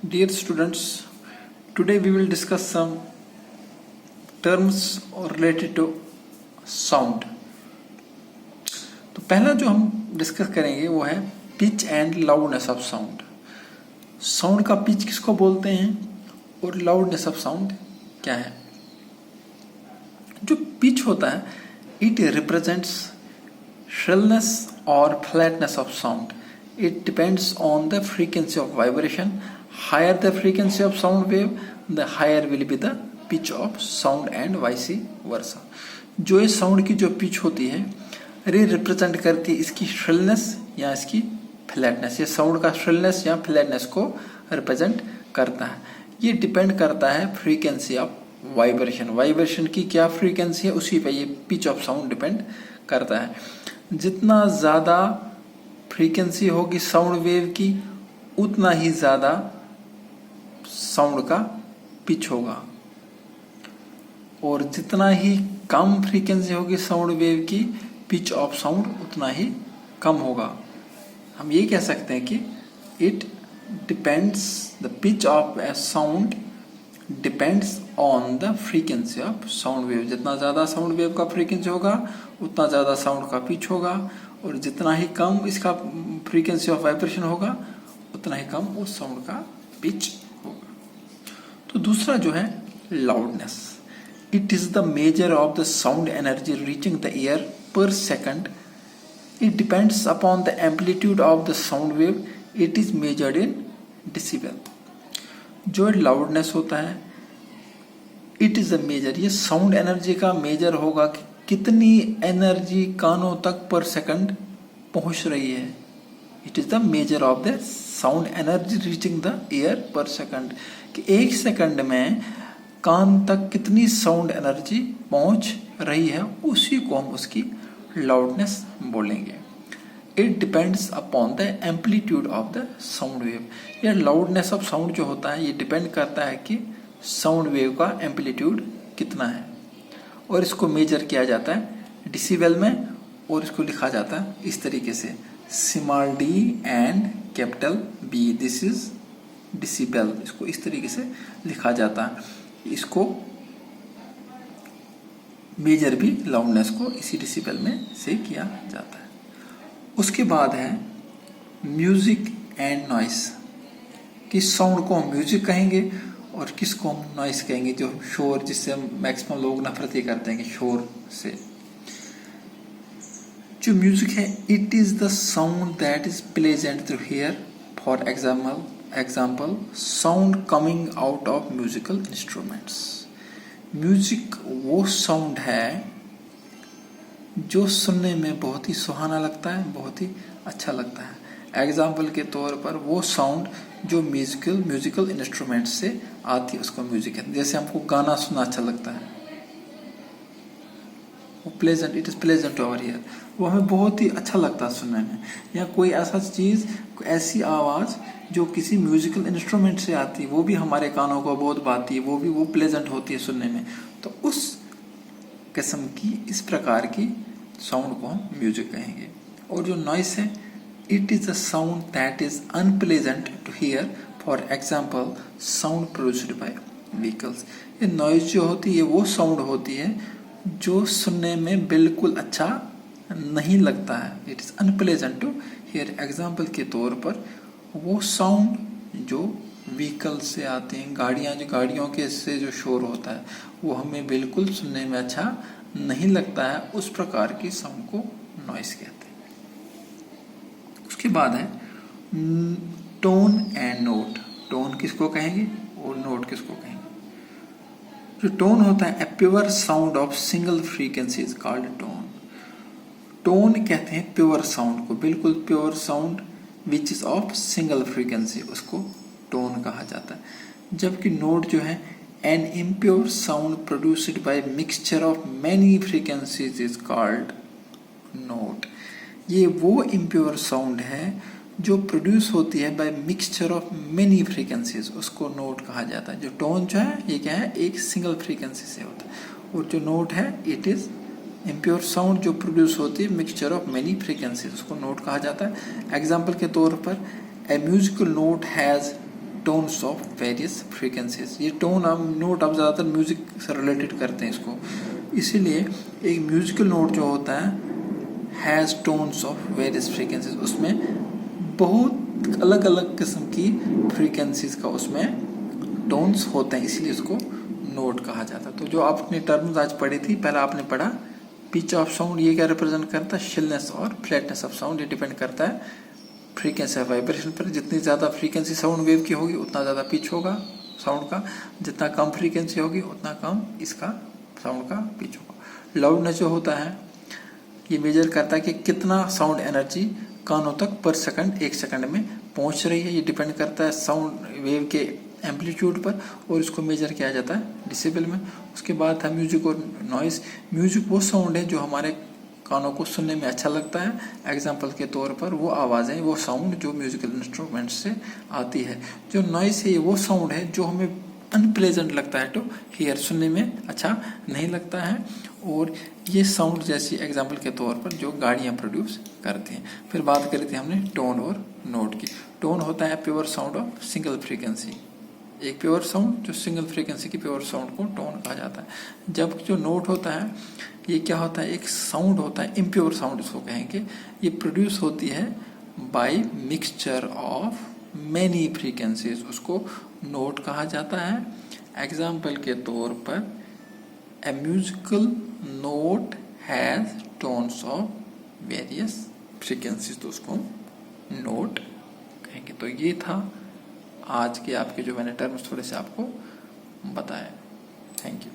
Dear students, today we will discuss some terms related to sound. तो पहला जो हम डिस्कस करेंगे वो है pitch and loudness of sound. Sound का पिच किसको बोलते हैं और लाउडनेस ऑफ साउंड क्या है. जो पिच होता है it represents shrillness or flatness of sound. It depends on the frequency of vibration. Higher the frequency of sound wave, the higher will be the pitch of sound and vice versa. जो इस sound की जो pitch होती है ये represent करती है इसकी श्रिलनेस या इसकी फ्लैटनेस. ये साउंड का श्रिलनेस या फ्लैटनेस को रिप्रेजेंट करता है. ये डिपेंड करता है फ्रीक्वेंसी ऑफ वाइब्रेशन. वाइब्रेशन की क्या फ्रीक्वेंसी है उसी पे ये पिच ऑफ साउंड डिपेंड करता है. जितना ज़्यादा फ्रीक्वेंसी होगी साउंड वेव की उतना ही ज़्यादा साउंड का पिच होगा और जितना ही कम फ्रीक्वेंसी होगी साउंड वेव की पिच ऑफ साउंड उतना ही कम होगा. हम ये कह सकते हैं कि it depends the pitch of A sound depends on the frequency of sound wave. जितना ज़्यादा साउंड वेव का फ्रीक्वेंसी होगा उतना ज़्यादा साउंड का पिच होगा और जितना ही कम इसका फ्रीक्वेंसी ऑफ वाइब्रेशन होगा उतना ही कम उस साउंड का पिच होगा. तो दूसरा जो है loudness. It is the measure of the sound energy reaching the ear per second. It depends upon the amplitude of the sound wave. It is measured in decibel. जो लाउडनेस होता है it is a measure, ये sound energy का measure होगा कि कितनी energy कानों तक पर सेकंड पहुंच रही है. It is the measure of the sound energy reaching the ear per second, कि एक सेकंड में कान तक कितनी साउंड एनर्जी पहुंच रही है उसी को हम उसकी लाउडनेस बोलेंगे. It depends upon the amplitude of the sound wave. यह लाउडनेस ऑफ साउंड जो होता है ये डिपेंड करता है कि साउंड वेव का एम्पलीट्यूड कितना है और इसको मेजर किया जाता है डिसिबल में और इसको लिखा जाता है इस तरीके से small d and capital B. This is decibel. इसको इस तरीके से लिखा जाता है. इसको मेजर भी लाउडनेस को इसी डिसिबल में से किया जाता है. उसके बाद है म्यूजिक एंड नॉइस. किस साउंड को हम म्यूजिक कहेंगे और किसको हम नॉइस कहेंगे, जो शोर, जिससे मैक्सिमम लोग नफरत ही करते हैं कि शोर से. जो म्यूजिक है it is the sound that is pleasant to hear. For example sound coming out of musical instruments. Music वो साउंड है जो सुनने में बहुत ही सुहाना लगता है, बहुत ही अच्छा लगता है. एग्जाम्पल के तौर पर वो साउंड जो म्यूजिकल इंस्ट्रूमेंट से आती है उसको म्यूजिक है. जैसे हमको गाना सुनना अच्छा लगता है, वो pleasant, it is pleasant over here, वो हमें बहुत ही अच्छा लगता है सुनने में. या कोई ऐसा चीज़, ऐसी आवाज़ जो किसी म्यूजिकल इंस्ट्रूमेंट से आती है वो भी हमारे कानों को बहुत भाती है, वो प्लेजेंट होती है सुनने में. तो उस किस्म की, इस प्रकार की साउंड को हम म्यूजिक कहेंगे. और जो नॉइस है it is a sound that is unpleasant to hear. For example sound produced by vehicles. ये नॉइज जो होती है वो साउंड होती है जो सुनने में बिल्कुल अच्छा नहीं लगता है. It is unpleasant to hear. Example के तौर पर वो साउंड जो व्हीकल से आते हैं, गाड़ियों के से जो शोर होता है वो हमें बिल्कुल सुनने में अच्छा नहीं लगता है. उस प्रकार की साउंड को नॉइस कहते हैं. उसके बाद है टोन एंड नोट. टोन किसको कहेंगे और नोट किसको कहेंगे. जो टोन होता है a pure sound of single frequency is called tone. Tone कहते हैं प्योर साउंड को, बिल्कुल pure sound which is of single frequency, उसको टोन कहा जाता है. जबकि नोट जो है an impure sound produced by mixture of many frequencies is called note. ये वो इम्प्योर साउंड है जो प्रोड्यूस होती है by mixture of many frequencies, उसको नोट कहा जाता है. जो टोन जो है ये क्या है, एक सिंगल फ्रीक्वेंसी से होता है. और जो नोट है इट इज इम्प्योर साउंड जो प्रोड्यूस होती है मिक्सचर ऑफ मेनी फ्रीक्वेंसीज, उसको नोट कहा जाता है. एग्जाम्पल के तौर पर a musical note has tones of various frequencies. ये टोन हम नोट आप ज़्यादातर म्यूजिक से रिलेटेड करते हैं इसको, इसीलिए एक म्यूजिकल नोट जो होता है has tones of various frequencies, उसमें बहुत अलग अलग किस्म की फ्रीक्वेंसीज का उसमें टोन्स होते हैं, इसीलिए उसको नोट कहा जाता है। तो जो आपने टर्म्स आज पढ़ी थी, पहला आपने पढ़ा पिच ऑफ साउंड, ये क्या रिप्रेजेंट करता है, शिलनेस और फ्लैटनेस ऑफ साउंड। ये डिपेंड करता है फ्रीक्वेंसी ऑफ वाइब्रेशन पर। जितनी ज़्यादा फ्रीक्वेंसी साउंड वेव की होगी उतना ज़्यादा पिच होगा साउंड का, जितना कम फ्रीक्वेंसी होगी उतना कम इसका साउंड का पिच होगा। लाउडनेस जो होता है ये मेजर करता है कि कितना साउंड एनर्जी कानों तक पर सेकंड, एक सेकंड में पहुंच रही है। ये डिपेंड करता है साउंड वेव के एम्पलीट्यूड पर, और इसको मेजर किया जाता है डिसिबल में। उसके बाद था म्यूजिक और नॉइस। म्यूजिक वो साउंड है जो हमारे कानों को सुनने में अच्छा लगता है। एग्जाम्पल के तौर पर वो आवाज़ें, वो साउंड जो म्यूजिकल इंस्ट्रूमेंट से आती है। जो नॉइस है वो साउंड है जो हमें अनप्लेजेंट लगता है, तो हियर सुनने में अच्छा नहीं लगता है, और ये साउंड जैसी एग्जाम्पल के तौर पर जो गाड़ियाँ प्रोड्यूस करती हैं। फिर बात करी थी हमने टोन और नोट की। टोन होता है pure sound of single frequency, एक प्योर साउंड जो सिंगल फ्रीक्वेंसी की प्योर साउंड को टोन कहा जाता है। जब जो नोट होता है ये क्या होता है, एक साउंड होता है, इम्प्योर साउंड इसको कहेंगे। ये प्रोड्यूस होती है by mixture of many frequencies, उसको नोट कहा जाता है। एग्जाम्पल के तौर पर a musical note has tones of various frequencies, तो उसको नोट कहेंगे। तो ये था आज के आपके जो मैंने टर्म्स थोड़े से आपको बताए। Thank you.